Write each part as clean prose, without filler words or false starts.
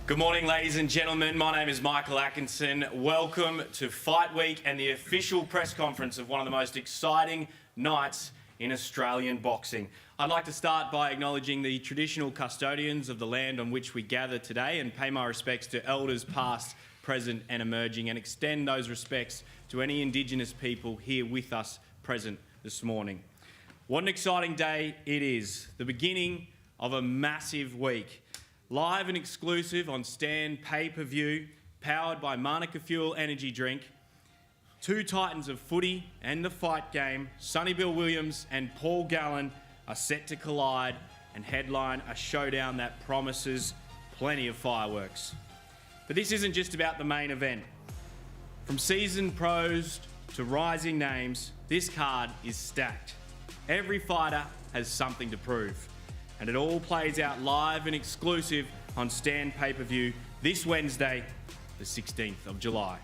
Good morning, ladies and gentlemen. My name is Michael Atkinson. Welcome to Fight Week and the official press conference of one of the most exciting nights in Australian boxing. I'd like to start by acknowledging the traditional custodians of the land on which we gather today and pay my respects to elders past, present and emerging, and extend those respects to any Indigenous people here with us present this morning. What an exciting day it is. The beginning of a massive week. Live and exclusive on Stan pay-per-view, powered by Manuka Fuel Energy Drink. Two titans of footy and the fight game, Sonny Bill Williams and Paul Gallen, are set to collide and headline a showdown that promises plenty of fireworks. But this isn't just about the main event. From seasoned pros to rising names, this card is stacked. Every fighter has something to prove. And it all plays out live and exclusive on Stan pay-per-view this Wednesday, the 16th of July.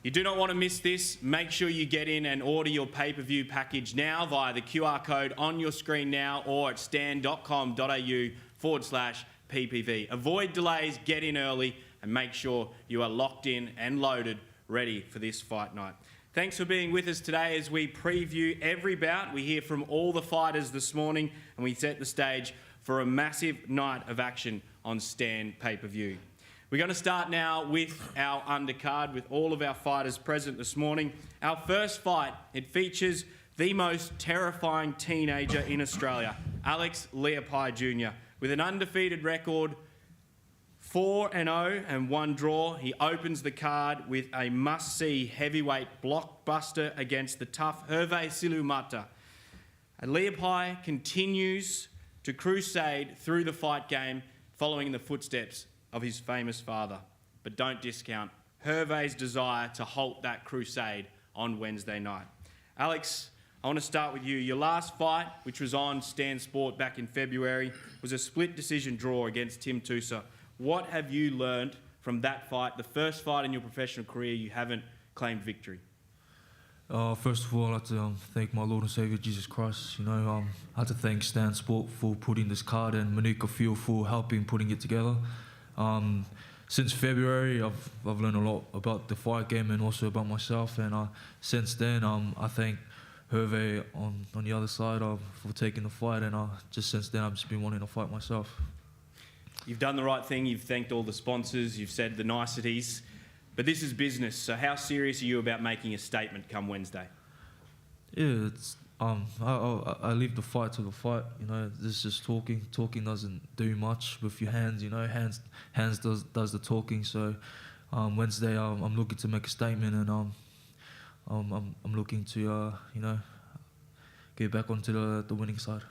You do not want to miss this. Make sure you get in and order your pay-per-view package now via the QR code on your screen now or at stan.com.au/PPV. Avoid delays, get in early and make sure you are locked in and loaded, ready for this fight night. Thanks for being with us today as we preview every bout. We hear from all the fighters this morning and we set the stage for a massive night of action on Stan pay-per-view. We're going to start now with our undercard with all of our fighters present this morning. Our first fight, it features the most terrifying teenager in Australia, Alex Leapai Jr. With an undefeated record, 4-0 and 1 draw. He opens the card with a must-see heavyweight blockbuster against the tough Hervé Silumata. And Leapai continues to crusade through the fight game, following in the footsteps of his famous father. But don't discount Hervé's desire to halt that crusade on Wednesday night. Alex, I want to start with you. Your last fight, which was on Stan Sport back in February, was a split decision draw against Tim Tusa. What have you learned from that fight, the first fight in your professional career you haven't claimed victory? First of all, I'd like to thank my Lord and Saviour Jesus Christ. I'd like to thank Stan Sport for putting this card and Manuka Fuel for helping putting it together. Since February, I've learned a lot about the fight game and also about myself. And since then, I thank Hervé on the other side for taking the fight. And just since then, I've just been wanting to fight myself. You've done the right thing. You've thanked all the sponsors. You've said the niceties. But this is business. So how serious are you about making a statement come Wednesday? Yeah, it's I leave the fight to the fight. This is just talking. Talking doesn't do much with your hands. Hands does the talking. So Wednesday, I'm looking to make a statement, and I'm looking to get back onto the winning side.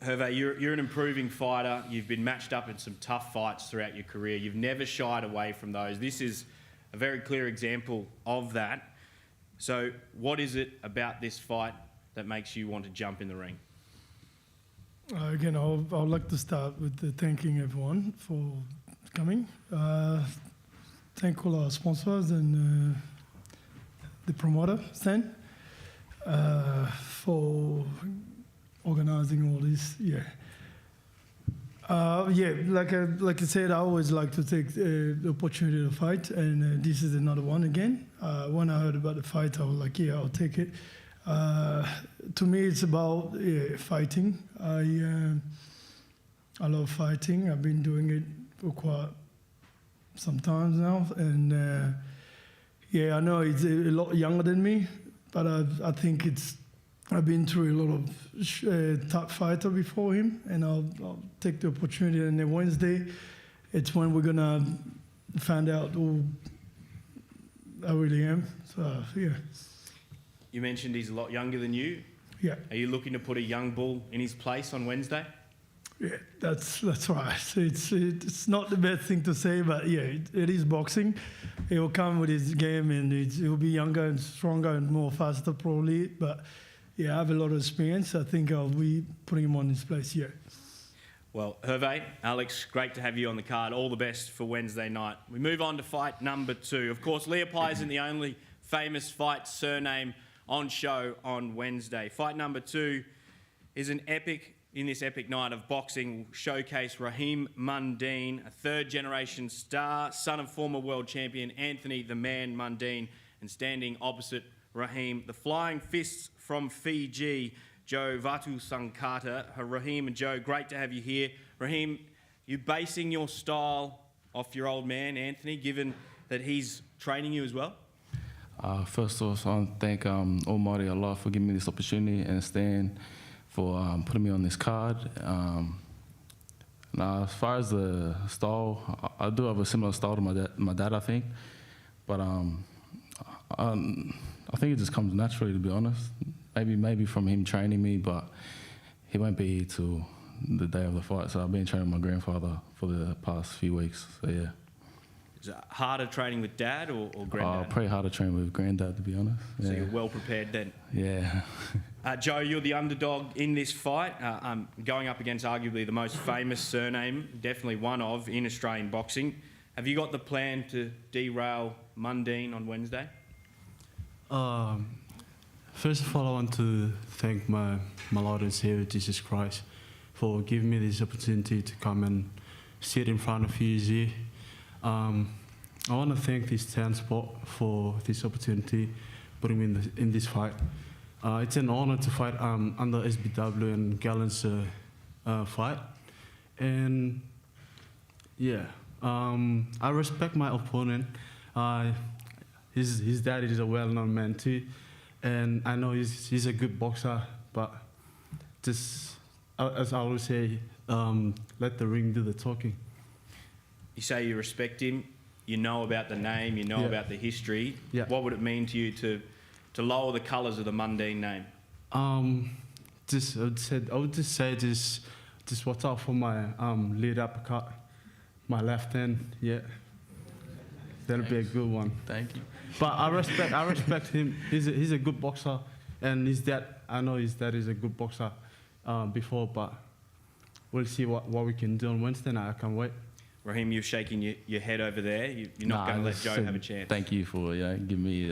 Hervé, you're an improving fighter. You've been matched up in some tough fights throughout your career. You've never shied away from those. This is a very clear example of that. So what is it about this fight that makes you want to jump in the ring? Again, I'd like to start with thanking everyone for coming. Thank all our sponsors and the promoter, Stan, for organising all this. Like I said, I always like to take the opportunity to fight, and this is another one again. When I heard about the fight, I was like, yeah, I'll take it. To me, it's about fighting. I love fighting. I've been doing it for quite some time now, and I know it's a lot younger than me, but I think I've been through a lot of top fighter before him, and I'll take the opportunity. And then Wednesday, it's when we're gonna find out who I really am. So You mentioned he's a lot younger than you. Yeah. Are you looking to put a young bull in his place on Wednesday? Yeah, that's right. It's not the best thing to say, but it is boxing. He will come with his game, and he'll be younger and stronger and more faster probably. But I have a lot of experience. I think I'll be putting him on his place. Well, Hervé, Alex, great to have you on the card. All the best for Wednesday night. We move on to fight number 2. Of course, Leapai isn't the only famous fight surname on show on Wednesday. Fight number 2 is an epic in this epic night of boxing will showcase Raheem Mundine, a third-generation star, son of former world champion Anthony the Man Mundine, and standing opposite Raheem, the flying fists from Fiji, Joe Vatu Sankata. Raheem and Joe, great to have you here. Raheem, you're basing your style off your old man, Anthony, given that he's training you as well? First of all, I want to thank Almighty Allah for giving me this opportunity and Stan for putting me on this card. Now, as far as the style, I do have a similar style to my dad, I think. But I think it just comes naturally, to be honest. Maybe from him training me, but he won't be here till the day of the fight. So I've been training my grandfather for the past few weeks. So yeah. Is it harder training with dad or granddad? Probably harder training with granddad, to be honest. So Yeah. you're well prepared then. Yeah. Joe, you're the underdog in this fight. Going up against arguably the most famous surname, definitely one of, in Australian boxing. Have you got the plan to derail Mundine on Wednesday? First of all, I want to thank my Lord and Savior, Jesus Christ, for giving me this opportunity to come and sit in front of you here. I want to thank this town sport for this opportunity, putting me in this fight. It's an honor to fight under SBW and Gallen's fight. And yeah, I respect my opponent. His dad is a well-known man too. And I know he's a good boxer, but just, as I always say, let the ring do the talking. You say you respect him, you know about the name, you know about the history. Yeah. What would it mean to you to lower the colours of the Mundine name? I would just say watch out for my lead uppercut, my left hand. Yeah, that'll be a good one. Thank you. But I respect him. He's a good boxer, and I know his dad is a good boxer before. But we'll see what we can do on Wednesday night. I can't wait. Raheem, you're shaking your head over there. You're not going to let Joe have a chance. Thank you for giving me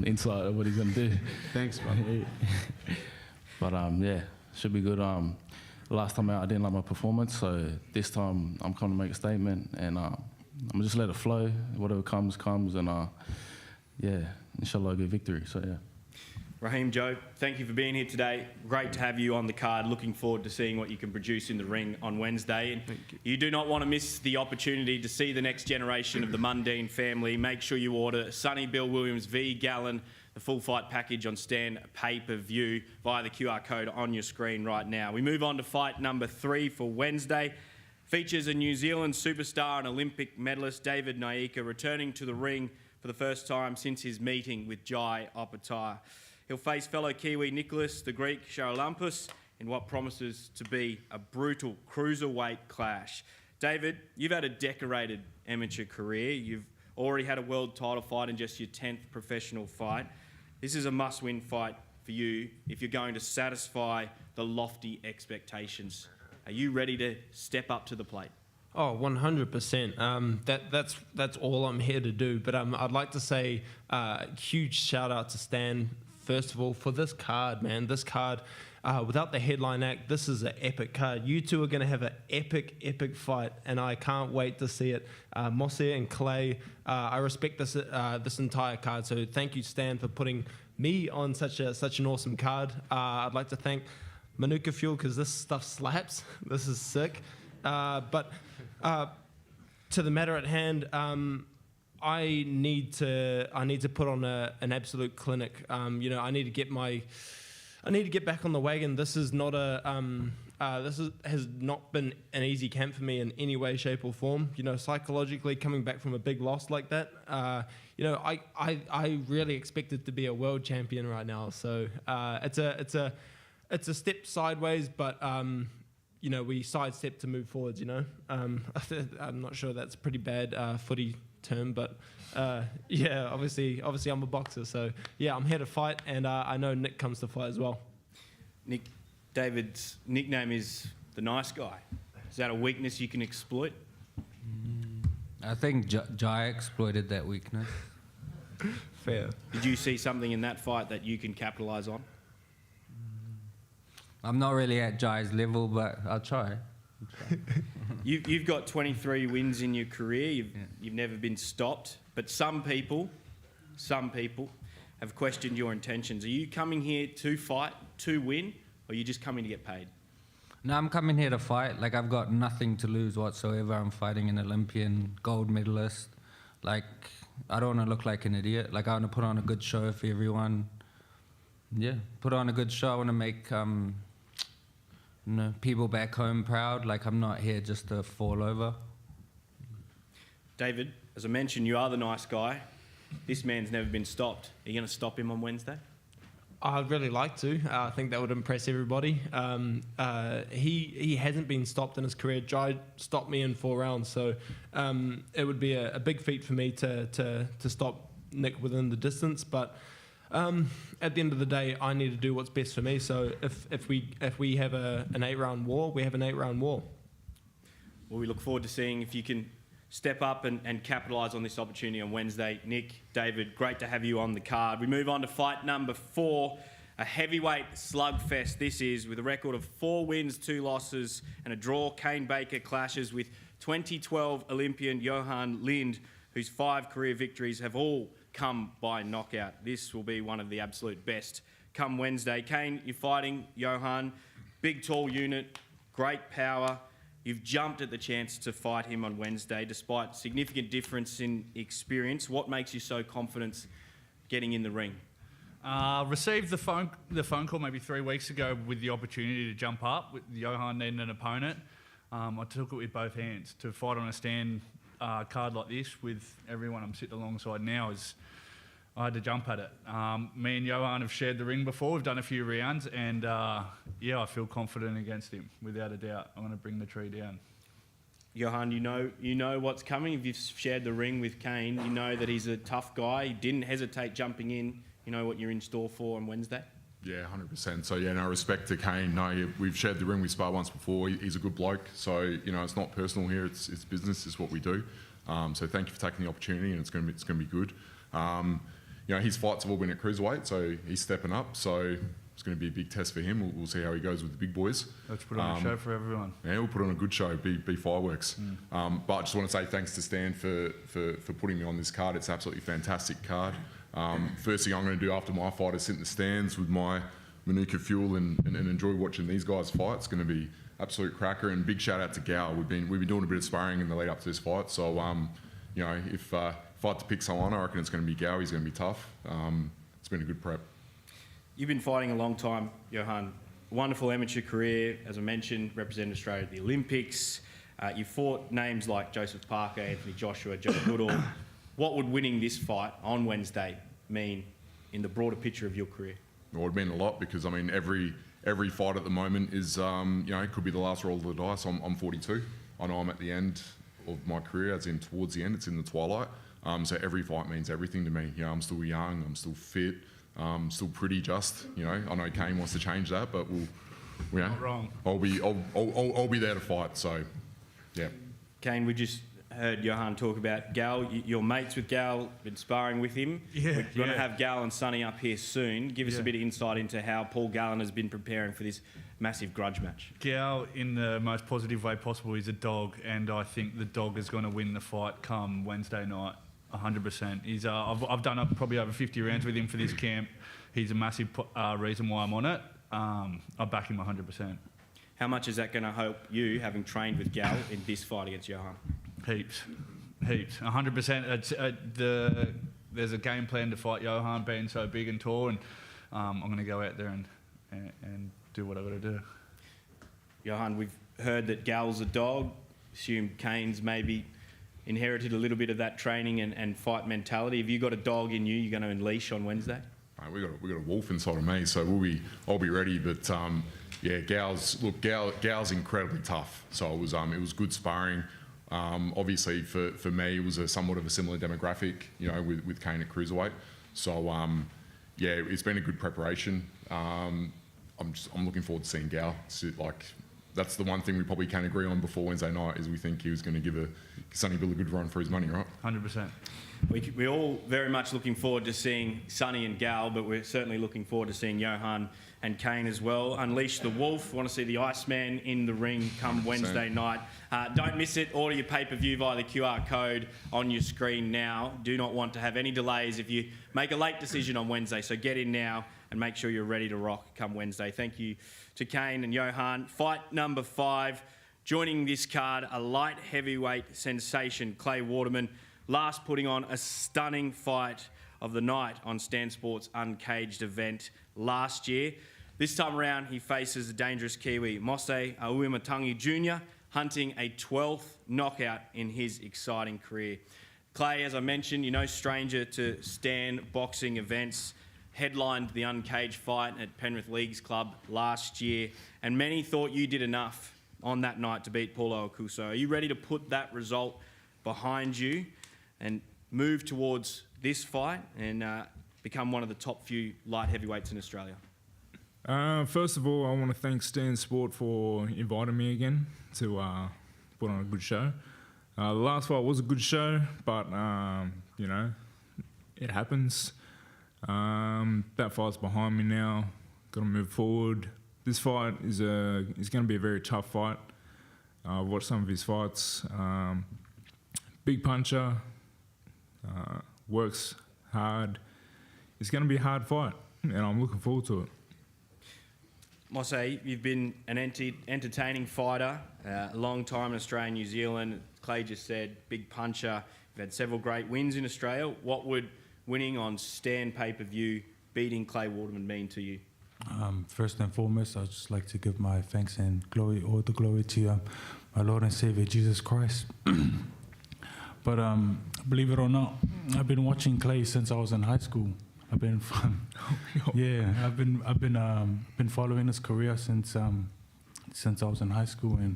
insight of what he's going to do. Thanks, man. But yeah, should be good. Last time out, I didn't like my performance, so this time I'm coming to make a statement, and I'm gonna just let it flow. Whatever comes, and yeah, inshallah, a good victory. So yeah. Raheem, Joe, thank you for being here today. Great to have you on the card. Looking forward to seeing what you can produce in the ring on Wednesday. And you do not want to miss the opportunity to see the next generation of the Mundine family. Make sure you order Sonny Bill Williams v Gallen, the full fight package on Stan pay-per-view via the QR code on your screen right now. We move on to fight number 3 for Wednesday. Features a New Zealand superstar and Olympic medalist, David Naika, returning to the ring for the first time since his meeting with Jai Opetaia. He'll face fellow Kiwi Nicholas the Greek Charalampus in what promises to be a brutal cruiserweight clash. David, you've had a decorated amateur career. You've already had a world title fight in just your 10th professional fight. This is a must-win fight for you if you're going to satisfy the lofty expectations. Are you ready to step up to the plate? Oh, 100%. That's all I'm here to do. But I'd like to say huge shout out to Stan, first of all, for this card, man. This card, without the headline act, this is an epic card. You two are going to have an epic fight, and I can't wait to see it. Mosse and Clay, I respect this entire card. So thank you, Stan, for putting me on such an awesome card. I'd like to thank Manuka Fuel because this stuff slaps. This is sick. But to the matter at hand, I need to put on an absolute clinic. I need to get back on the wagon. This is not has not been an easy camp for me in any way, shape, or form. Psychologically coming back from a big loss like that. I really expected to be a world champion right now. So it's a step sideways, but we sidestep to move forwards. I'm not sure that's a pretty bad footy term, but obviously I'm a boxer, so yeah, I'm here to fight, and I know Nick comes to fight as well. Nick, David's nickname is the nice guy. Is that a weakness you can exploit? I think Jai exploited that weakness. Fair. Did you see something in that fight that you can capitalise on? I'm not really at Jai's level, but I'll try. You've got 23 wins in your career. You've never been stopped. But some people have questioned your intentions. Are you coming here to fight, to win, or are you just coming to get paid? No, I'm coming here to fight. Like, I've got nothing to lose whatsoever. I'm fighting an Olympian, gold medalist. Like, I don't want to look like an idiot. Like, I want to put on a good show for everyone. Yeah, put on a good show. I want to make people back home proud. Like, I'm not here just to fall over. David, as I mentioned, you are the nice guy. This man's never been stopped. Are you going to stop him on Wednesday? I'd really like to. I think that would impress everybody. He hasn't been stopped in his career. Jai stopped me in 4 rounds, so it would be a big feat for me to stop Nick within the distance. But at the end of the day, I need to do what's best for me. So if we have an 8-round war, we have an 8-round war. Well, we look forward to seeing if you can step up and capitalise on this opportunity on Wednesday. Nick, David, great to have you on the card. We move on to fight number 4, a heavyweight slugfest. This is with a record of 4 wins, 2 losses and a draw. Kane Baker clashes with 2012 Olympian Johan Lind, whose 5 career victories have all come by knockout. This will be one of the absolute best come Wednesday. Kane, you're fighting Johan, big tall unit, great power. You've jumped at the chance to fight him on Wednesday, despite significant difference in experience. What makes you so confident getting in the ring? Received the phone call maybe 3 weeks ago with the opportunity to jump up with Johan needing an opponent. I took it with both hands. To fight on a stand card like this with everyone I'm sitting alongside now I had to jump at it. Me and Johan have shared the ring before. We've done a few rounds, and I feel confident against him, without a doubt. I'm going to bring the tree down. Johan, you know what's coming. If you've shared the ring with Kane, you know that he's a tough guy. He didn't hesitate jumping in. You know what you're in store for on Wednesday? Yeah, 100%. So, no respect to Kane. No, we've shared the ring. We sparred once before. He's a good bloke. So, it's not personal here. It's business. It's what we do. So thank you for taking the opportunity, and it's going to be good. His fights have all been at cruiserweight, so he's stepping up. So it's going to be a big test for him. We'll see how he goes with the big boys. Let's put on a show for everyone. Yeah, we'll put on a good show, be fireworks. But I just want to say thanks to Stan for putting me on this card. It's an absolutely fantastic card. First thing I'm going to do after my fight is sit in the stands with my Manuka fuel and enjoy watching these guys fight. It's going to be absolute cracker. And big shout out to Gal. We've been doing a bit of sparring in the lead up to this fight. So if I had to pick someone, I reckon it's going to be Gal. He's going to be tough. It's been a good prep. You've been fighting a long time, Johan. Wonderful amateur career, as I mentioned, represented Australia at the Olympics. You fought names like Joseph Parker, Anthony Joshua, Joe Goodall. What would winning this fight on Wednesday mean in the broader picture of your career? Well, it would mean a lot because, every fight at the moment is, it could be the last roll of the dice. I'm 42. I know I'm at the end of my career, as in towards the end. It's in the twilight. So every fight means everything to me. I'm still young. I'm still fit. Still pretty. I know Kane wants to change that, but Not wrong. I'll be there to fight. So, yeah. Kane, we just heard Johan talk about Gal. You're mates with Gal, been sparring with him. Yeah, We're going to have Gal and Sonny up here soon. Give us a bit of insight into how Paul Gallen has been preparing for this massive grudge match. Gal, in the most positive way possible, is a dog, and I think the dog is going to win the fight come Wednesday night. 100%. I've done probably over 50 rounds with him for this camp. He's a massive reason why I'm on it. I back him 100%. How much is that going to help you, having trained with Gal in this fight against Johan? Heaps. 100%. There's a game plan to fight Johan being so big and tall, and I'm going to go out there and do what I've got to do. Johan, we've heard that Gal's a dog. Assume Kane's maybe inherited a little bit of that training and fight mentality. Have you got a dog in you you're going to unleash on Wednesday? We got a wolf inside of me, so I'll be ready. But Gal's incredibly tough. So it was good sparring. Obviously for me, it was somewhat of a similar demographic, with Kane at cruiserweight. So it's been a good preparation. I'm looking forward to seeing Gal. that's the one thing we probably can agree on before Wednesday night is we think he was going to give Sonny Bill a good run for his money, right? 100%. We're all very much looking forward to seeing Sonny and Gal, but we're certainly looking forward to seeing Johan and Kane as well. Unleash the Wolf. Want to see the Iceman in the ring come Wednesday night. Don't miss it. Order your pay-per-view via the QR code on your screen now. Do not want to have any delays if you make a late decision on Wednesday, so get in now and make sure you're ready to rock come Wednesday. Thank you to Kane and Johan. Fight number 5. Joining this card, a light heavyweight sensation, Clay Waterman, last putting on a stunning fight of the night on Stan Sport's Uncaged event last year. This time around, he faces the dangerous Kiwi, Mose Auimatangi Jr., hunting a 12th knockout in his exciting career. Clay, as I mentioned, you're no stranger to Stan boxing events, headlined the Uncaged fight at Penrith Leagues Club last year, and many thought you did enough on that night to beat Paulo Akuso. Are you ready to put that result behind you and move towards this fight and become one of the top few light heavyweights in Australia? First of all, I want to thank Stan Sport for inviting me again to put on a good show. The last fight was a good show, but, you know, it happens. That fight's behind me now. Got to move forward. This fight is going to be a very tough fight. I've watched some of his fights. Big puncher, works hard. It's going to be a hard fight, and I'm looking forward to it. Mose, you've been an entertaining fighter, a long time in Australia and New Zealand. Clay just said, big puncher. You've had several great wins in Australia. What would winning on Stan pay-per-view, beating Clay Waterman mean to you? First and foremost, I'd just like to give my thanks and glory, all the glory to my Lord and Savior Jesus Christ. But believe it or not, I've been watching Clay since I was in high school. I've been following his career since I was in high school, and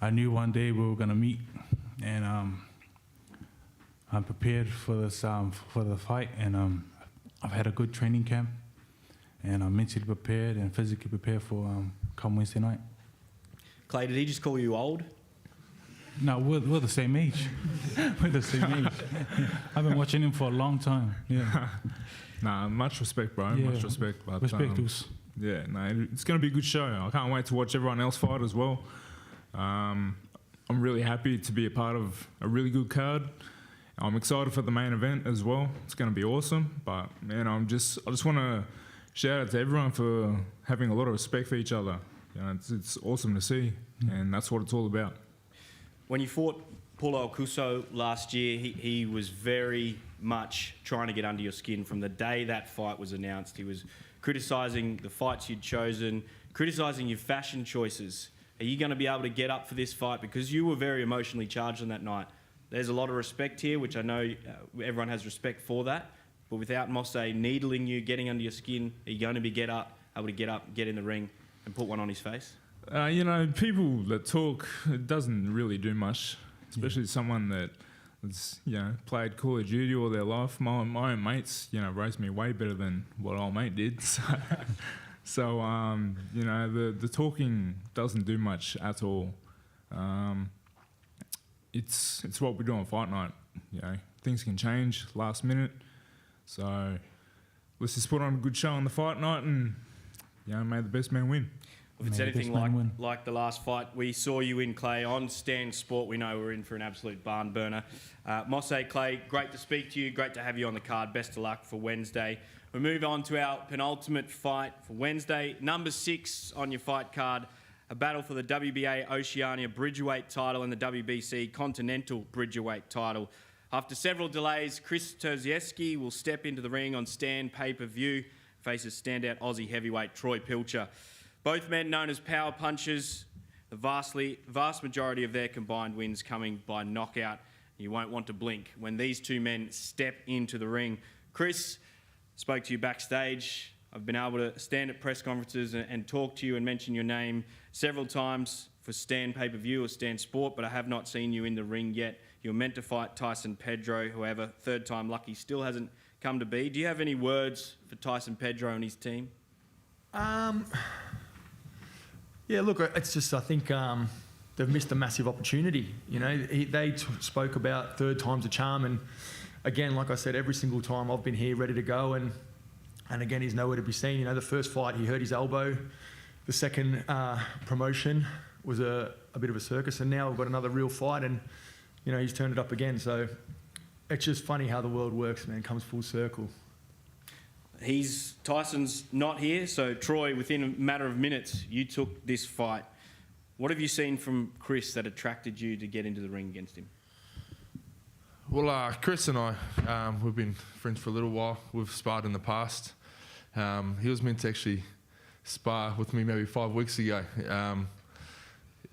I knew one day we were gonna meet, and I'm prepared for this for the fight, and I've had a good training camp, and I'm mentally prepared and physically prepared for come Wednesday night. Clay, did he just call you old? No, we're the same age. We're the same age. I've been watching him for a long time. Yeah. Nah, much respect, bro. Yeah. Much respect. But, Respect us. yeah, no, it's going to be a good show. I can't wait to watch everyone else fight as well. I'm really happy to be a part of a really good card. I'm excited for the main event as well. It's going to be awesome. But man, I just want to shout out to everyone for having a lot of respect for each other. You know, it's awesome to see, and that's what it's all about. When you fought Paulo Akuso last year, he was very much trying to get under your skin from the day that fight was announced. He was criticising the fights you'd chosen, criticising your fashion choices. Are you going to be able to get up for this fight? Because you were very emotionally charged on that night. There's a lot of respect here, which I know everyone has respect for that. But without Mose needling you, getting under your skin, are you going to be able to get up, get in the ring and put one on his face? You know, people that talk, it doesn't really do much, especially someone that's, you know, played Call of Duty all their life. My own mates, you know, raised me way better than what old mate did. So you know, the talking doesn't do much at all. It's what we do on fight night. You know, things can change last minute. So let's just put on a good show on the fight night and, you know, may the best man win. If it's anything like the last fight we saw you in, Clay, on Stan Sport, we know we're in for an absolute barn burner. Mose, Clay, great to speak to you. Great to have you on the card. Best of luck for Wednesday. We move on to our penultimate fight for Wednesday. Number 6 on your fight card, a battle for the WBA Oceania Bridgerweight title and the WBC Continental Bridgerweight title. After several delays, Terseski will step into the ring on Stan pay-per-view, faces standout Aussie heavyweight Troy Pilcher. Both men known as power punchers, the vast majority of their combined wins coming by knockout. You won't want to blink when these two men step into the ring. Chris, spoke to you backstage. I've been able to stand at press conferences and talk to you and mention your name several times for Stan pay-per-view or Stan Sport, but I have not seen you in the ring yet. You're meant to fight Tyson Pedro, however, third time lucky still hasn't come to be. Do you have any words for Tyson Pedro and his team? Yeah, look, it's just I think they've missed a massive opportunity. You know, they spoke about third time's a charm, and again, like I said, every single time I've been here ready to go, and again, he's nowhere to be seen. You know, the first fight he hurt his elbow, the second promotion was a bit of a circus, and now we've got another real fight, and you know he's turned it up again. So it's just funny how the world works, man. It comes full circle. Tyson's not here, so Troy, within a matter of minutes, you took this fight. What have you seen from Chris that attracted you to get into the ring against him? Well, Chris and I, we've been friends for a little while. We've sparred in the past. He was meant to actually spar with me maybe 5 weeks ago.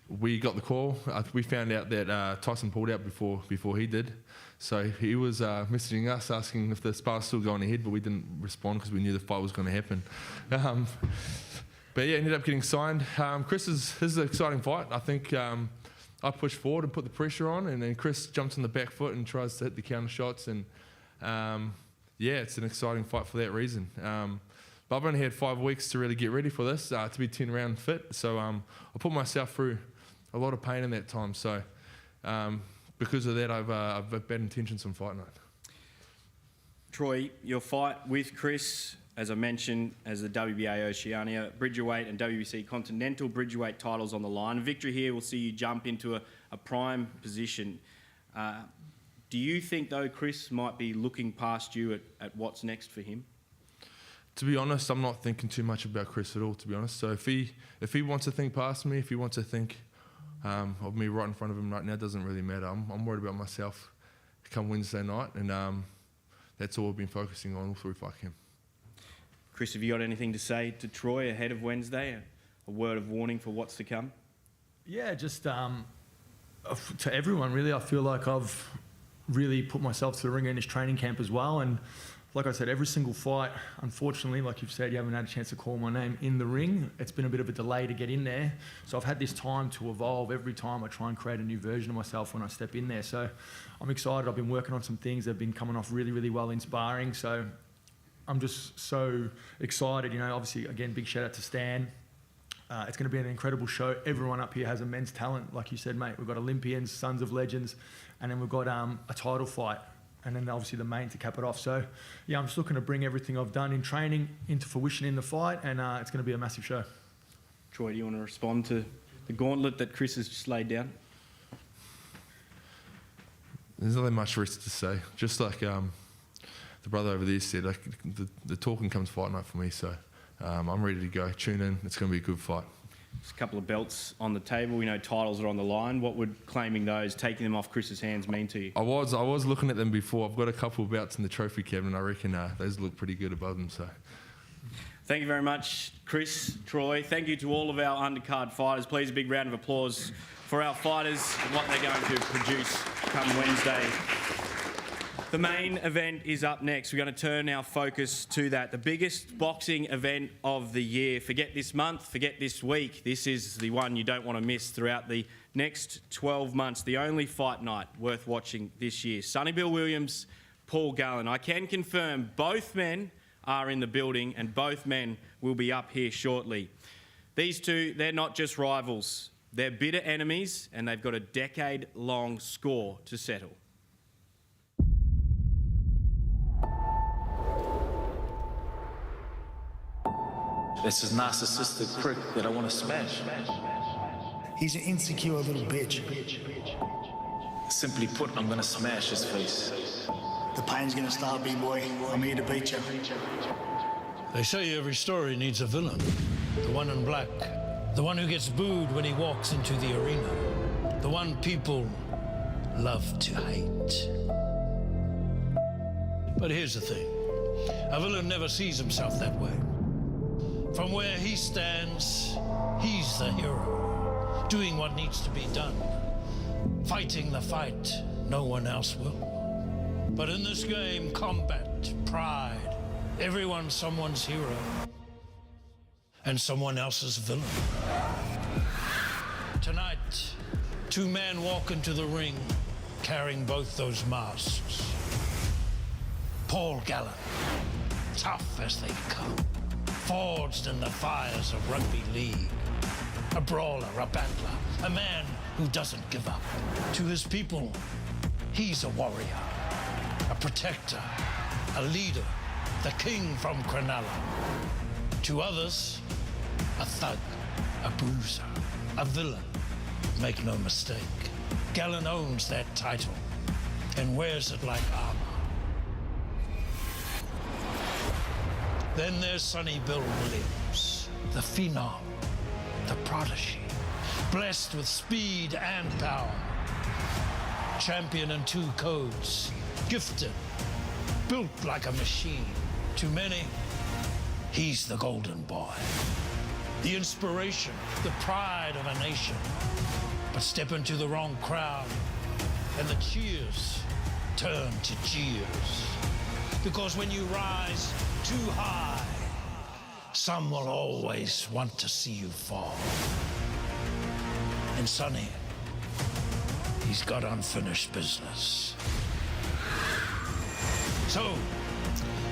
We got the call. We found out that Tyson pulled out before he did. So he was messaging us asking if the spar was still going ahead, but we didn't respond because we knew the fight was going to happen. But yeah, ended up getting signed. This is an exciting fight. I think I pushed forward and put the pressure on, and then Chris jumps on the back foot and tries to hit the counter shots. And yeah, it's an exciting fight for that reason. But I've only had 5 weeks to really get ready for this, to be 10-round fit. So I put myself through a lot of pain in that time. So because of that, I've bad intentions on fight night. Troy, your fight with Chris, as I mentioned, as the WBA Oceania Bridgerweight and WBC Continental Bridgerweight titles on the line. Victory here will see you jump into a prime position. Do you think, though, Chris might be looking past you at what's next for him? To be honest, I'm not thinking too much about Chris at all, to be honest. So if he wants to think past me, if he wants to think of me right in front of him right now, it doesn't really matter. I'm worried about myself come Wednesday night, and that's all we've been focusing on all through fight camp. Chris, have you got anything to say to Troy ahead of Wednesday? A word of warning for what's to come? Yeah, just to everyone, really. I feel like I've really put myself to the ringer in this training camp as well. And like I said, every single fight, unfortunately, like you've said, you haven't had a chance to call my name in the ring. It's been a bit of a delay to get in there. So I've had this time to evolve. Every time I try and create a new version of myself when I step in there. So I'm excited. I've been working on some things that have been coming off really, really well in sparring. So I'm just so excited. You know, obviously, again, big shout out to Stan. It's going to be an incredible show. Everyone up here has immense talent. Like you said, mate, we've got Olympians, sons of legends, and then we've got a title fight. And then obviously the main to cap it off. So, yeah, I'm just looking to bring everything I've done in training into fruition in the fight, and it's going to be a massive show. Troy, do you want to respond to the gauntlet that Chris has just laid down? There's not that much rest to say. Just like the brother over there said, like the talking comes fight night for me. So I'm ready to go. Tune in. It's going to be a good fight. There's a couple of belts on the table. We know titles are on the line. What would claiming those, taking them off Chris's hands, mean to you? I was looking at them before. I've got a couple of belts in the trophy cabinet. I reckon those look pretty good above them. So, thank you very much, Chris, Troy. Thank you to all of our undercard fighters. Please, a big round of applause for our fighters and what they're going to produce come Wednesday. The main event is up next. We're going to turn our focus to that. The biggest boxing event of the year. Forget this month, forget this week. This is the one you don't want to miss throughout the next 12 months. The only fight night worth watching this year. Sonny Bill Williams, Paul Gallen. I can confirm both men are in the building and both men will be up here shortly. These two, they're not just rivals. They're bitter enemies and they've got a decade-long score to settle. That's a narcissistic prick that I want to smash. He's an insecure little bitch. Simply put, I'm going to smash his face. The pain's going to start, B-boy. I'm here to beat you. They say every story needs a villain. The one in black. The one who gets booed when he walks into the arena. The one people love to hate. But here's the thing. A villain never sees himself that way. From where he stands, he's the hero, doing what needs to be done, fighting the fight no one else will. But in this game, combat, pride, everyone's someone's hero and someone else's villain. Tonight, two men walk into the ring carrying both those masks. Paul Gallen, tough as they come. Forged in the fires of rugby league. a brawler, a battler, a man who doesn't give up. To his people, he's a warrior, a protector, a leader, the king from Cronulla. To others, a thug, a bruiser, a villain. Make no mistake, Gallen owns that title and wears it like armor. Then there's Sonny Bill Williams, the phenom, the prodigy, blessed with speed and power. Champion in 2 codes, gifted, built like a machine. To many, he's the golden boy, the inspiration, the pride of a nation. But step into the wrong crowd, and the cheers turn to jeers. Because when you rise too high, some will always want to see you fall. And Sonny, he's got unfinished business. So,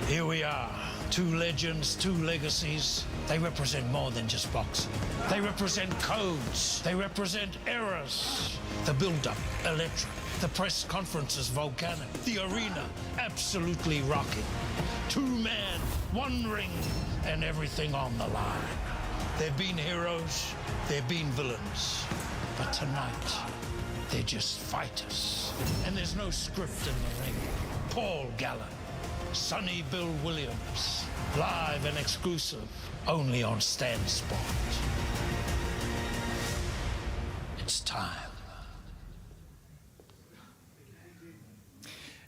here we are. 2 legends, 2 legacies. They represent more than just boxing. They represent codes. They represent eras. The build-up, electric. The press conferences, volcanic. The arena, absolutely rocking. 2 men, 1 ring, and everything on the line. There've been heroes, there've been villains. But tonight, they're just fighters. And there's no script in the ring. Paul Gallen, Sonny Bill Williams, live and exclusive, only on Stan Sport. It's time.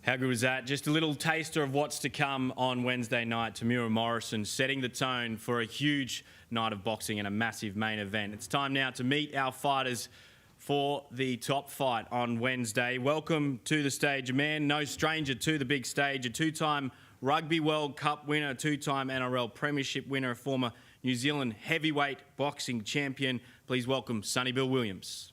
How good was that? Just a little taster of what's to come on Wednesday night. Tamura Morrison setting the tone for a huge night of boxing and a massive main event. It's time now to meet our fighters for the top fight on Wednesday. Welcome to the stage, a man no stranger to the big stage, a 2-time Rugby World Cup winner, a 2-time NRL Premiership winner, a former New Zealand heavyweight boxing champion. Please welcome Sonny Bill Williams.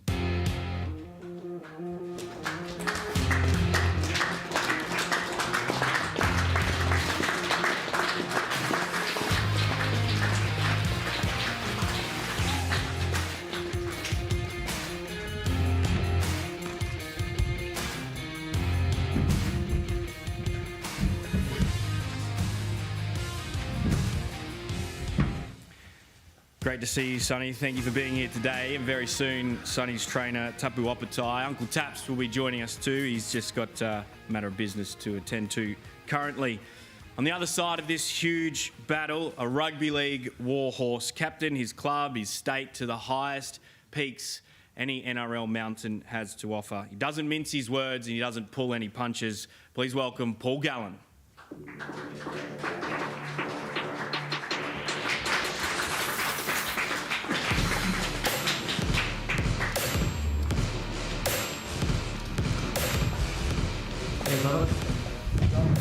Great to see you, Sonny. Thank you for being here today. And very soon, Sonny's trainer, Tapu Opatai, Uncle Taps, will be joining us too. He's just got a matter of business to attend to currently. On the other side of this huge battle, a rugby league warhorse, captain his club, his state to the highest peaks any NRL mountain has to offer. He doesn't mince his words and he doesn't pull any punches. Please welcome Paul Gallen.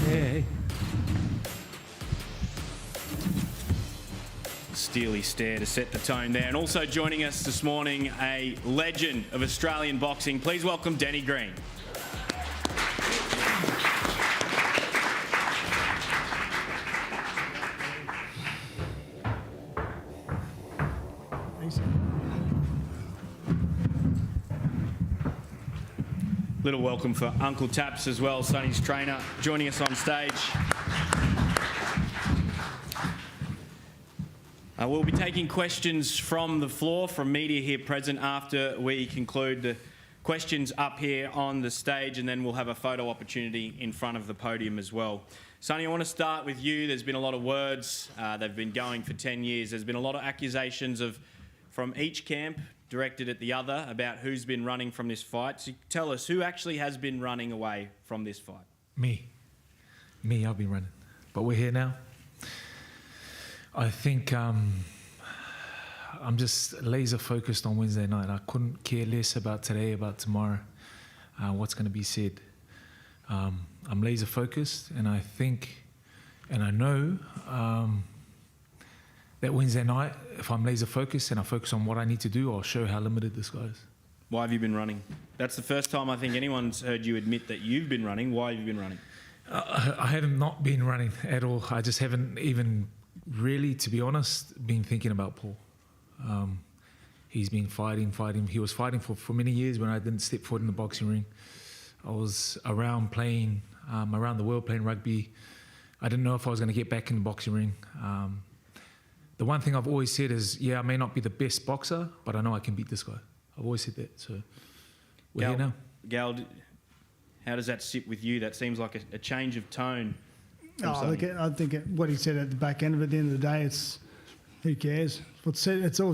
Hey. Steely stare to set the tone there. And also joining us this morning, a legend of Australian boxing. Please welcome Danny Green. Little welcome for Uncle Taps as well, Sonny's trainer, joining us on stage. We'll be taking questions from the floor, from media here present after we conclude the questions up here on the stage, and then we'll have a photo opportunity in front of the podium as well. Sonny, I want to start with you. There's been a lot of words. They've been going for 10 years. There's been a lot of accusations from each camp directed at the other about who's been running from this fight. So tell us, who actually has been running away from this fight? Me, I've been running. But we're here now. I think I'm just laser focused on Wednesday night. I couldn't care less about today, about tomorrow, what's going to be said. I'm laser focused, and I think, and I know that Wednesday night, if I'm laser focused and I focus on what I need to do, I'll show how limited this guy is. Why have you been running? That's the first time I think anyone's heard you admit that you've been running. Why have you been running? I have not been running at all. I just haven't even really, to be honest, been thinking about Paul. he's been fighting. He was fighting for many years when I didn't step foot in the boxing ring. I was around the world playing rugby. I didn't know if I was going to get back in the boxing ring. The one thing I've always said is, yeah, I may not be the best boxer, but I know I can beat this guy. I've always said that. So we're here now. Gal, how does that sit with you? That seems like a change of tone. I think what he said at the back end of it, at the end of the day, it's who cares? It's all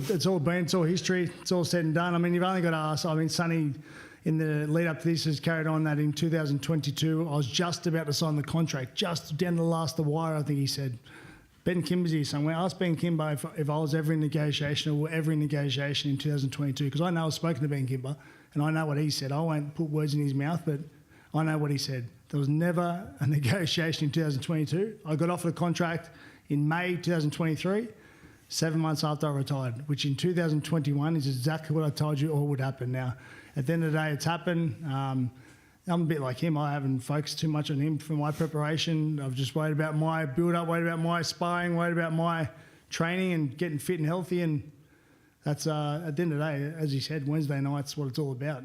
history. It's all said and done. I mean, you've only got to ask. I mean, Sonny, in the lead up to this, has carried on that in 2022. I was just about to sign the contract, just down to the last of the wire. I think he said, Ben Kimber's here somewhere. Ask Ben Kimber if I was ever in negotiation or ever in negotiation in 2022, because I know I've spoken to Ben Kimber and I know what he said. I won't put words in his mouth, but I know what he said. There was never a negotiation in 2022. I got offered a contract in May 2023, 7 months after I retired, which in 2021 is exactly what I told you all would happen. Now, at the end of the day, it's happened. I'm a bit like him. I haven't focused too much on him for my preparation. I've just worried about my build-up, worried about my sparring, worried about my training and getting fit and healthy. And that's, at the end of the day, as he said, Wednesday night's what it's all about.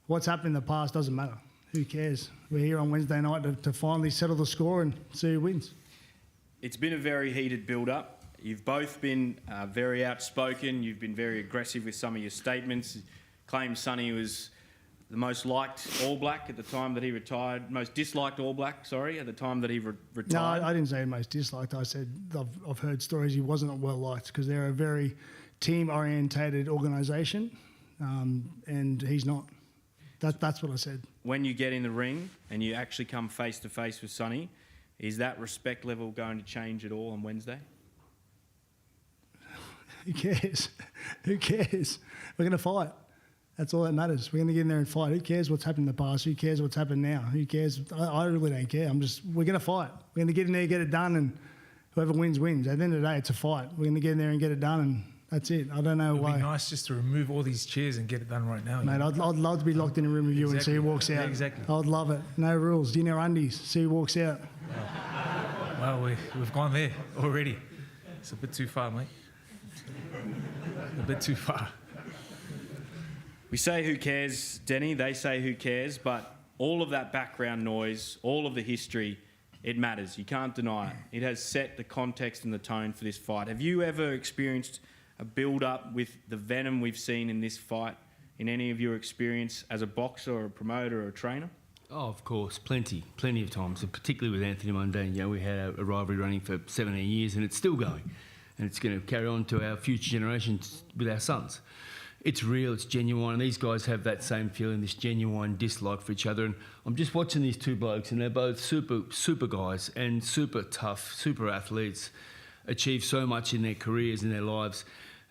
What's happened in the past doesn't matter. Who cares? We're here on Wednesday night to finally settle the score and see who wins. It's been a very heated build-up. You've both been very outspoken. You've been very aggressive with some of your statements. Claimed Sonny was the most liked All Black at the time that he retired. Most disliked All Black, sorry, at the time that he retired. No, I didn't say most disliked. I said I've heard stories he wasn't well liked because they're a very team-orientated organisation, and he's not. That's what I said. When you get in the ring and you actually come face-to-face with Sonny, is that respect level going to change at all on Wednesday? Who cares? Who cares? We're going to fight. That's all that matters. We're going to get in there and fight. Who cares what's happened in the past? Who cares what's happened now? Who cares? I really don't care. We're going to fight. We're going to get in there, get it done, and whoever wins, wins. At the end of the day, it's a fight. We're going to get in there and get it done, and that's it. I don't know why. It'd be nice just to remove all these chairs and get it done right now. Mate, I'd love to be locked in a room with you and see who walks out. Yeah, exactly. I'd love it. No rules. Dinner undies. See who walks out. Well, we've gone there already. It's a bit too far, mate. A bit too far. We say who cares, Denny, they say who cares, but all of that background noise, all of the history, it matters. You can't deny it. It has set the context and the tone for this fight. Have you ever experienced a build-up with the venom we've seen in this fight in any of your experience as a boxer or a promoter or a trainer? Oh, of course, plenty of times, and particularly with Anthony Mundine. You know, we had a rivalry running for 17 years and it's still going. And it's going to carry on to our future generations with our sons. It's real, it's genuine, and these guys have that same feeling, this genuine dislike for each other. And I'm just watching these two blokes, and they're both super guys and super tough, super athletes, achieve so much in their careers and their lives,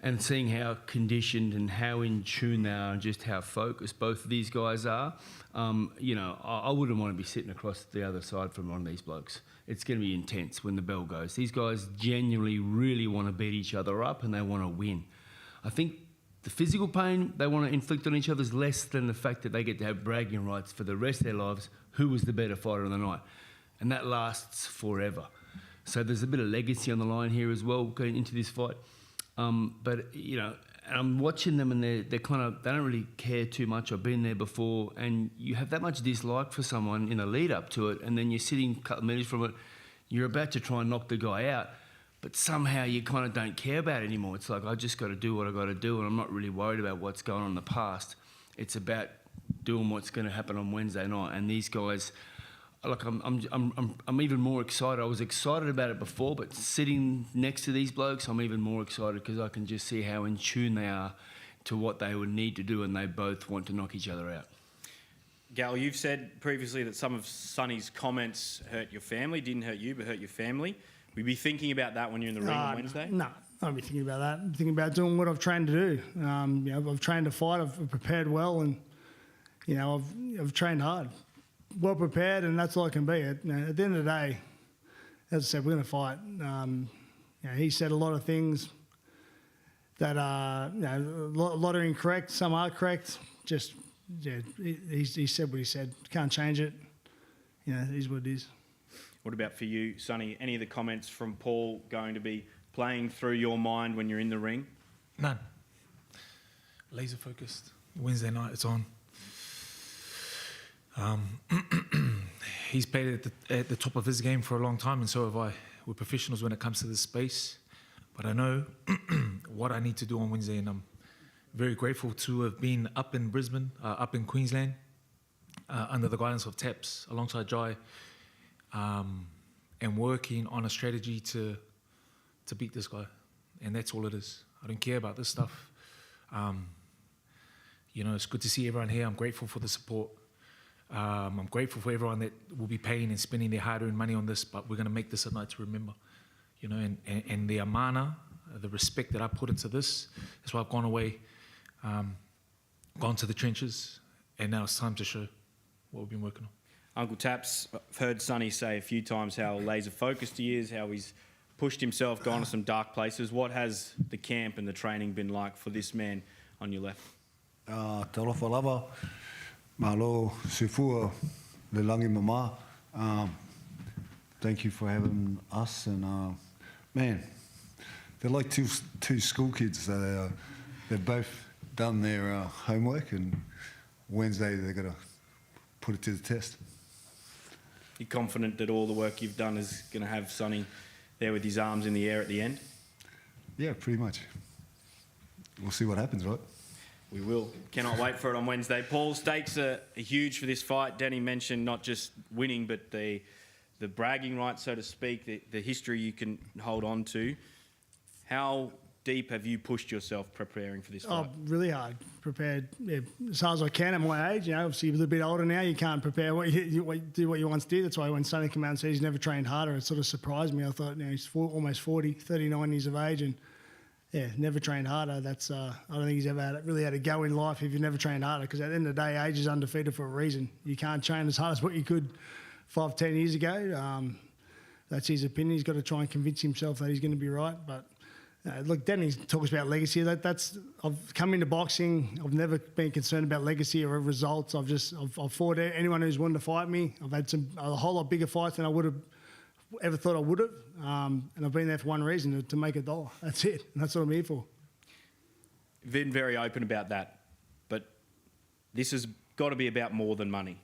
and seeing how conditioned and how in tune they are and just how focused both of these guys are. You know, I wouldn't want to be sitting across the other side from one of these blokes. It's going to be intense when the bell goes. These guys genuinely really want to beat each other up and they want to win. I think the physical pain they want to inflict on each other is less than the fact that they get to have bragging rights for the rest of their lives, who was the better fighter on the night. And that lasts forever. So there's a bit of legacy on the line here as well going into this fight. But, you know, I'm watching them and they don't really care too much. I've been there before, and you have that much dislike for someone in the lead up to it, and then you're sitting a couple of minutes from it, you're about to try and knock the guy out, but somehow you kind of don't care about it anymore. It's like, I just got to do what I got to do, and I'm not really worried about what's going on in the past. It's about doing what's going to happen on Wednesday night, and these guys. Like I'm even more excited. I was excited about it before, but sitting next to these blokes, I'm even more excited because I can just see how in tune they are to what they would need to do, and they both want to knock each other out. Gal, you've said previously that some of Sonny's comments hurt your family, didn't hurt you, but hurt your family. Will you be thinking about that when you're in the ring on Wednesday? No, I won't be thinking about that. I'm thinking about doing what I've trained to do. You know, I've trained to fight. I've prepared well, and you know, I've trained hard. Well prepared, and that's all I can be. At the end of the day, as I said, we're going to fight. You know, he said a lot of things that are, you know, a lot are incorrect. Some are correct. Just, yeah, he said what he said. Can't change it. You know, it is what it is. What about for you, Sonny? Any of the comments from Paul going to be playing through your mind when you're in the ring? None. laser focused. Wednesday night, it's on. He's played at the top of his game for a long time, and so have I. We're professionals when it comes to this space, but I know what I need to do on Wednesday, and I'm very grateful to have been up in Brisbane, up in Queensland, under the guidance of Taps, alongside Jai, and working on a strategy to beat this guy, and that's all it is. I don't care about this stuff. You know, it's good to see everyone here. I'm grateful for the support. I'm grateful for everyone that will be paying and spending their hard-earned money on this, but we're going to make this a night to remember. You know, and the amana, the respect that I put into this, that's why I've gone away, gone to the trenches, and now it's time to show what we've been working on. Uncle Taps, I've heard Sonny say a few times how laser-focused he is, how he's pushed himself, gone to some dark places. What has the camp and the training been like for this man on your left? Te alofa lava, malo sefua le langi mama. Thank you for having us, and man, they're like two school kids. They've both done their homework, and Wednesday they're going to put it to the test. You confident that all the work you've done is going to have Sonny there with his arms in the air at the end? Yeah, pretty much. We'll see what happens, right? We will. Cannot wait for it on Wednesday. Paul, stakes are huge for this fight. Danny mentioned not just winning, but the bragging rights, so to speak, the history you can hold on to. How deep have you pushed yourself preparing for this fight? Oh, really hard. Prepared as hard as I can at my age. You know, obviously you're a bit older now. You can't prepare what you once did. That's why when Sonny came out and said he's never trained harder, it sort of surprised me. I thought, you know, he's almost 40, 39 years of age, and yeah, never trained harder. That's I don't think he's ever really had a go in life if you've never trained harder, because at the end of the day, age is undefeated for a reason. You can't train as hard as what you could 5, 10 years ago. That's his opinion. He's got to try and convince himself that he's going to be right. But look, Danny talks about legacy. I've come into boxing. I've never been concerned about legacy or results. I've fought anyone who's wanted to fight me. I've had a whole lot bigger fights than I would have ever thought I would have, and I've been there for one reason, to make $1. That's it, and that's what I'm here for. You've been very open about that, but this has got to be about more than money.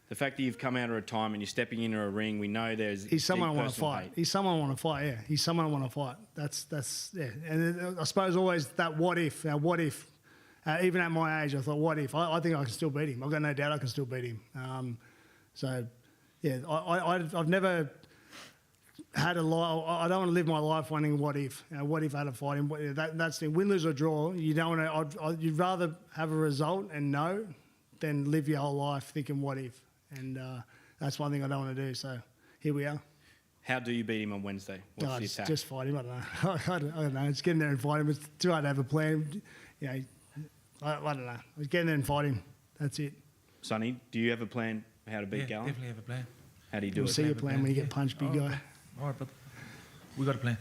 The fact that you've come out of retirement, you're stepping into a ring, we know there's He's someone I want to personal fight. hate. He's someone I want to fight, yeah. He's someone I want to fight. That's yeah. And I suppose always that what if. Now, what if? Even at my age, I thought, what if? I think I can still beat him. I've got no doubt I can still beat him. So, yeah, I've never had a life. I don't want to live my life wondering what if. What if I had to fight him? That's the win, lose or draw. You don't want to. You'd rather have a result and know than live your whole life thinking what if. And that's one thing I don't want to do. So here we are. How do you beat him on Wednesday? What's the attack? Just fight him. I don't know. I don't know. Just get in there and fight him. It's too hard to have a plan. You know, I don't know. Just get in there and fight him. That's it. Sonny, do you have a plan how to beat Gallen? Definitely have a plan. How do you do We'll it? see your plan when you get punched, big guy. All right, brother. We got a plan.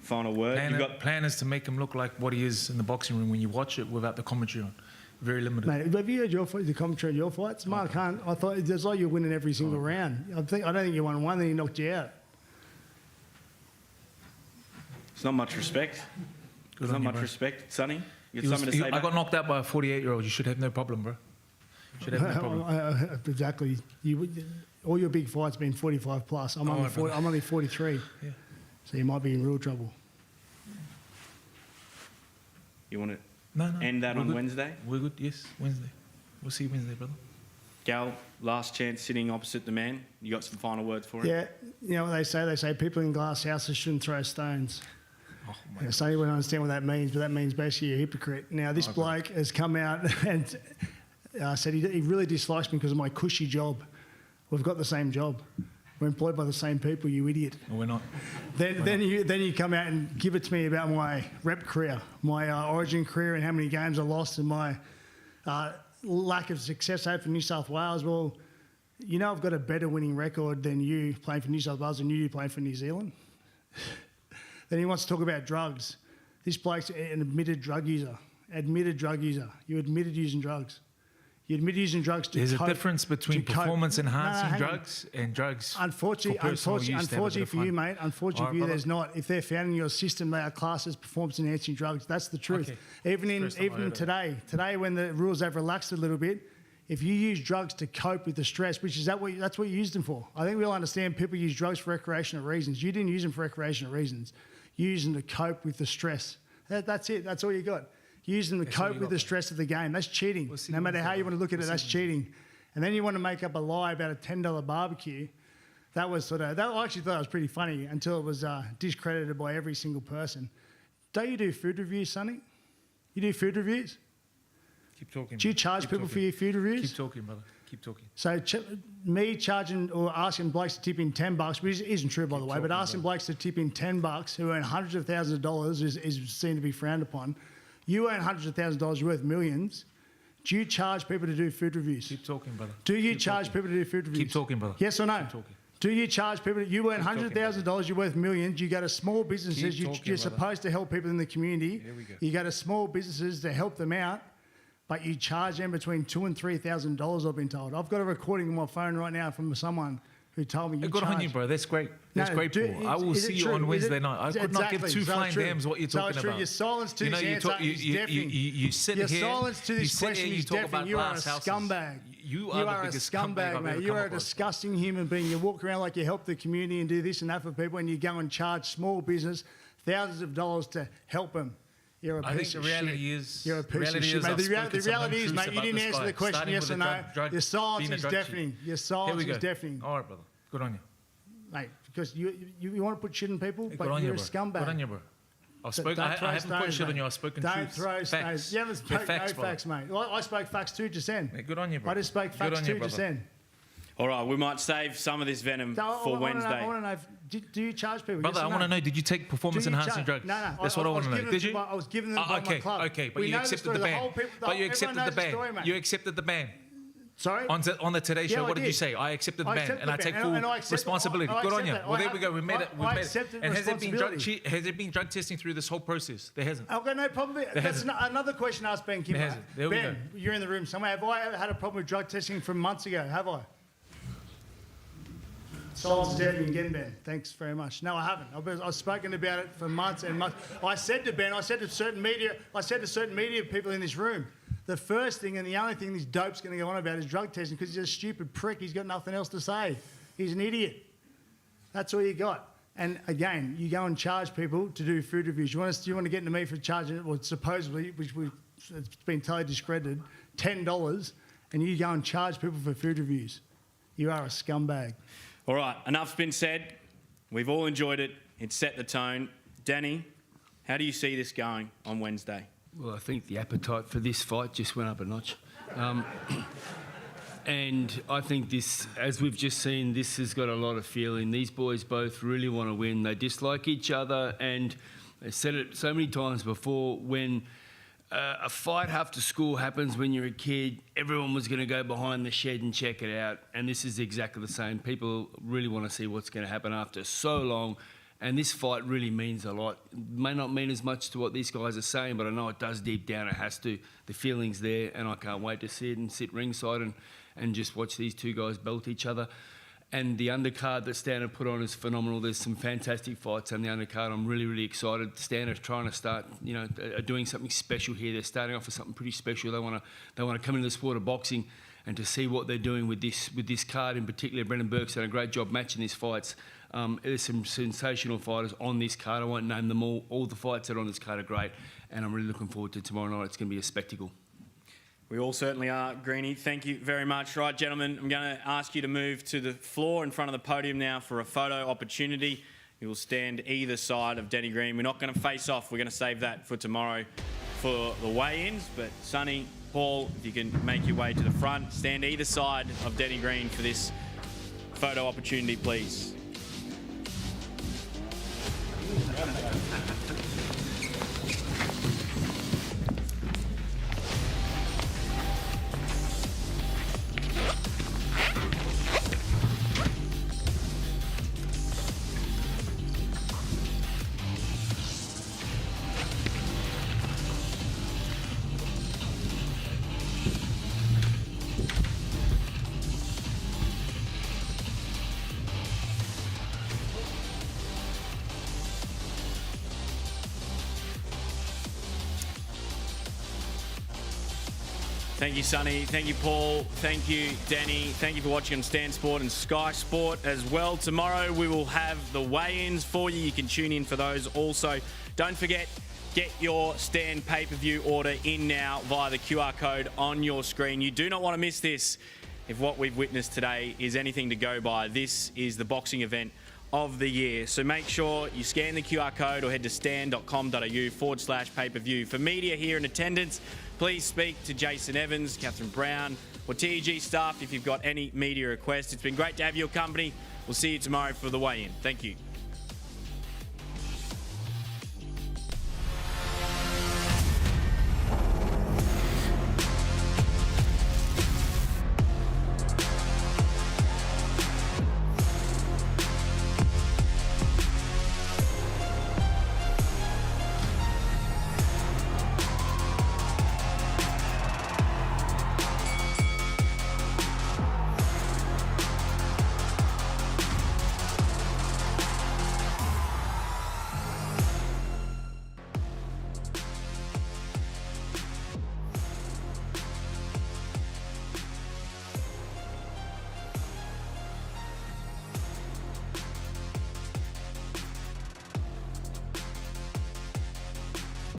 Final word. Plan is to make him look like what he is in the boxing ring when you watch it without the commentary on. Very limited. Mate, have you heard the commentary on your fights? Mark Hunt, I thought it's like you're winning every single round. I don't think you won one, then he knocked you out. It's not much respect. Good There's on not you, much bro. respect. Sonny, you got something to say I back? got knocked out by a 48-year-old. You should have no problem, bro. You should have no problem. Exactly. All your big fights been 45 plus. I'm only 43. Yeah. So you might be in real trouble. You want to No. end that We're on good. Wednesday? We're good, yes, Wednesday. We'll see you Wednesday, brother. Gal, last chance sitting opposite the man. You got some final words for him? Yeah, you know what they say? They say people in glass houses shouldn't throw stones. So you wouldn't understand what that means, but that means basically you're a hypocrite. Now, this bloke has come out and said he really dislikes me because of my cushy job. We've got the same job. We're employed by the same people, you idiot. No, we're not. Then you come out and give it to me about my rep career, my origin career and how many games I lost and my lack of success I had for New South Wales. Well, you know I've got a better winning record than you playing for New South Wales and you playing for New Zealand. Then he wants to talk about drugs. This bloke's an admitted drug user. You admitted using drugs. You admit using drugs to There's cope. a difference between to cope. performance-enhancing hang on. drugs and drugs Unfortunately, for personal use to have a bit unfortunately of for you, fun. mate. Unfortunately All for you, right, there's brother. not. If they're found in your system, they are classed as performance-enhancing drugs. That's the truth. Okay. Even today, when the rules have relaxed a little bit, if you use drugs to cope with the stress, which is that's what you use them for. I think we all understand people use drugs for recreational reasons. You didn't use them for recreational reasons. You use them to cope with the stress. That's it. That's all you got. You use them to cope with the stress of the game. That's cheating. No matter how you want to look at it, that's cheating. And then you want to make up a lie about a $10 barbecue. That was I actually thought it was pretty funny until it was discredited by every single person. Don't you do food reviews, Sonny? You do food reviews? Keep talking. Do you charge people for your food reviews? Keep talking, brother. Keep talking. So me charging or asking blokes to tip in $10, which isn't true by the way, but asking blokes to tip in $10 who earn hundreds of thousands of dollars is seen to be frowned upon. You earn hundreds of thousands of dollars, you're worth millions. Do you charge people to do food reviews? Keep talking, brother. Do you charge people to do food reviews? Keep talking, brother. Yes or no? Keep talking. Do you charge people? You earn hundreds of thousands of dollars, you're worth millions. You go to small businesses, Keep talking, you're brother. supposed to help people in the community. Here we go. You go to small businesses to help them out, but you charge them between $2,000 and $3,000, I've been told. I've got a recording on my phone right now from someone who told me you Good charge. on you, bro. That's great. That's No, great, Paul. I will is see it you true? on Is Wednesday it- night. I could not give exactly. two So flying true. dams what you're So talking true. about. Your silence to you know, this you answer talk, is deafening. you sit Your here. silence to you this sit question here, is you talk deafening. about You are a glass houses. scumbag. You are a the biggest scumbag scumbag, I've mate. ever You come are a across. disgusting human being. You walk around like you help the community and do this and that for people, and you go and charge small business thousands of dollars to help them. You're a I think piece the of reality shit. is- You're a the piece of reality shit, is mate. I've The spoken some reality is, untruths mate, you about didn't this answer guy, the question starting yes with or the no. drug- Your silence being a is drug cheat. deafening. Your Here silence we is go. deafening. All right, brother. Good on you. Mate, because you want to put shit in people, Good but on you're you, a bro. scumbag. Good on you, bro. I've So spoken. don't I throw haven't put stones, shit on mate. you. I've spoken Don't truths. throw Facts. stones. You haven't They're spoken facts, no brother. facts, mate. Well, I spoke facts too just then. Mate, good on you, bro. I just spoke Good facts on you, too just brother. then. All right, we might save some of this venom So for I Wednesday. want to know, do you charge people? Brother, yes or I want to no? know, did you take performance-enhancing drugs? No, no. That's what I want to know. Did you? I was giving them by my Okay, club. okay, but We you know the accepted story. the The ban. whole people- But you everyone accepted knows the the ban. story, mate. You accepted the ban. Sorry? On the Today Yeah, Show, I what did you did. say? I accepted the I ban, accept and the I take ban, full and I accept- responsibility. I Good on accept you. that. Well, there we go. We made it. We I made accept it. And has there been drug responsibility. has there been drug testing through this whole process? There hasn't. I've got no problem with it. There That's hasn't. another question I asked Ben Kimber. There hasn't. There we Ben, you're in the room somewhere. Have I ever had a problem with drug testing from months ago? Have I? Silence is deafening again, Ben. Thanks very much. No, I haven't. I've spoken about it for months and months. I said to Ben, I said to certain media people in this room, the first thing and the only thing this dope's going to go on about is drug testing because he's a stupid prick. He's got nothing else to say. He's an idiot. That's all you got. And again, you go and charge people to do food reviews. Do you want to get into me for charging, well, supposedly, it's been totally discredited, $10, and you go and charge people for food reviews. You are a scumbag. All right, enough's been said. We've all enjoyed it. It set the tone. Danny, how do you see this going on Wednesday? Well, I think the appetite for this fight just went up a notch. And I think this, as we've just seen, this has got a lot of feeling. These boys both really want to win. They dislike each other, and they said it so many times before, when a fight after school happens when you're a kid, everyone was going to go behind the shed and check it out. And this is exactly the same. People really want to see what's going to happen after so long. And this fight really means a lot. It may not mean as much to what these guys are saying, but I know it does deep down. It has to. The feeling's there, and I can't wait to see it and sit ringside and just watch these two guys belt each other. And the undercard that Stan have put on is phenomenal. There's some fantastic fights on the undercard. I'm really, really excited. Stan are trying to start, doing something special here. They're starting off with something pretty special. They want to come into the sport of boxing, and to see what they're doing with this card in particular. Brendan Burke's done a great job matching these fights. There's some sensational fighters on this card. I won't name them all. All the fights that are on this card are great, and I'm really looking forward to tomorrow night. It's going to be a spectacle. We all certainly are, Greenie. Thank you very much. Right, gentlemen, I'm going to ask you to move to the floor in front of the podium now for a photo opportunity. You will stand either side of Denny Green. We're not going to face off. We're going to save that for tomorrow for the weigh-ins. But Sonny, Paul, if you can make your way to the front, stand either side of Denny Green for this photo opportunity, please. Thank you, Sonny. Thank you, Paul. Thank you, Danny. Thank you for watching on Stan Sport and Sky Sport as well. Tomorrow we will have the weigh-ins for you. You can tune in for those also. Don't forget, get your Stan pay-per-view order in now via the QR code on your screen. You do not want to miss this. If what we've witnessed today is anything to go by, this is the boxing event of the year. So make sure you scan the QR code or head to stan.com.au/pay-per-view. For media here in attendance, please speak to Jason Evans, Catherine Brown, or TG staff if you've got any media requests. It's been great to have your company. We'll see you tomorrow for the weigh-in. Thank you.